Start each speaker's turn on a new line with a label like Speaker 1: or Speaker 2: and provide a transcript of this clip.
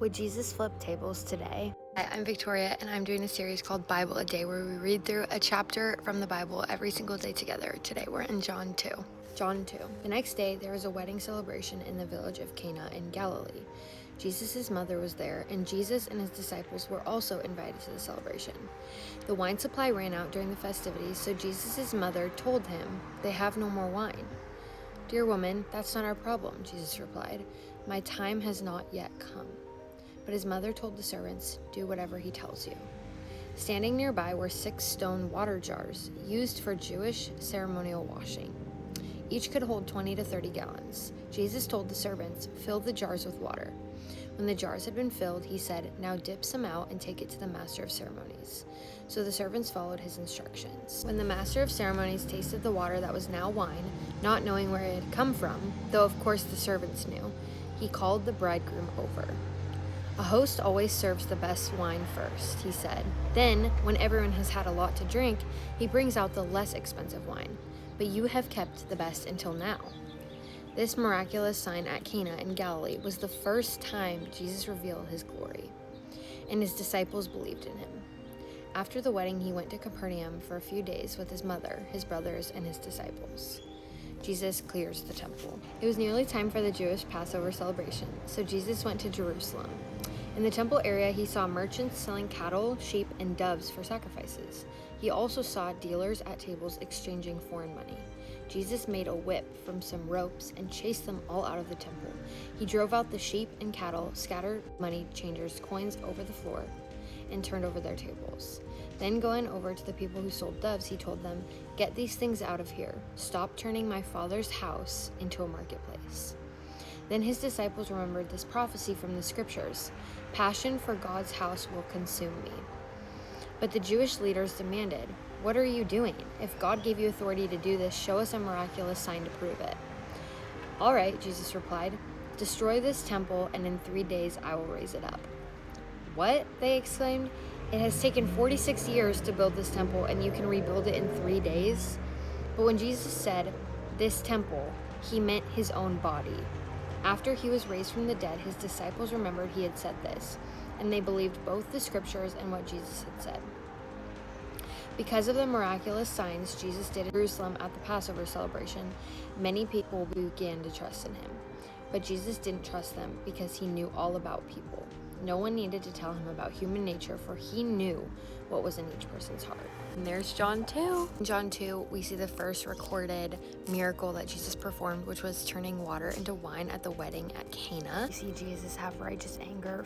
Speaker 1: Would Jesus flip tables today? Hi, I'm Victoria, and I'm doing a series called Bible a Day where we read through a chapter from the Bible every single day together. Today we're in John 2. John 2. The next day, there was a wedding celebration in the village of Cana in Galilee. Jesus' mother was there, and Jesus and his disciples were also invited to the celebration. The wine supply ran out during the festivities, so Jesus' mother told him, "They have no more wine." "Dear woman, that's not our problem," Jesus replied. "My time has not yet come." But his mother told the servants, "Do whatever he tells you." Standing nearby were 6 stone water jars used for Jewish ceremonial washing. Each could hold 20 to 30 gallons. Jesus told the servants, "Fill the jars with water." When the jars had been filled, he said, "Now dip some out and take it to the master of ceremonies." So the servants followed his instructions. When the master of ceremonies tasted the water that was now wine, not knowing where it had come from, though of course the servants knew, he called the bridegroom over. "A host always serves the best wine first," he said. "Then, when everyone has had a lot to drink, he brings out the less expensive wine. But you have kept the best until now." This miraculous sign at Cana in Galilee was the first time Jesus revealed his glory, and his disciples believed in him. After the wedding, he went to Capernaum for a few days with his mother, his brothers, and his disciples. Jesus clears the temple. It was nearly time for the Jewish Passover celebration, so Jesus went to Jerusalem. In the temple area, he saw merchants selling cattle, sheep, and doves for sacrifices. He also saw dealers at tables exchanging foreign money. Jesus made a whip from some ropes and chased them all out of the temple. He drove out the sheep and cattle, scattered money changers' coins over the floor, and turned over their tables. Then going over to the people who sold doves, he told them, "Get these things out of here. Stop turning my Father's house into a marketplace." Then his disciples remembered this prophecy from the scriptures, "Passion for God's house will consume me." But the Jewish leaders demanded, "What are you doing? If God gave you authority to do this, show us a miraculous sign to prove it." "All right," Jesus replied, "destroy this temple, and in 3 days I will raise it up." "What?" they exclaimed. "It has taken 46 years to build this temple, and you can rebuild it in 3 days?" But when Jesus said, "this temple," he meant his own body. After he was raised from the dead, his disciples remembered he had said this, and they believed both the scriptures and what Jesus had said. Because of the miraculous signs Jesus did in Jerusalem at the Passover celebration, many people began to trust in him. But Jesus didn't trust them because he knew all about people. No one needed to tell him about human nature, for he knew what was in each person's heart. And there's John 2. In John 2, we see the first recorded miracle that Jesus performed, which was turning water into wine at the wedding at Cana. We see Jesus have righteous anger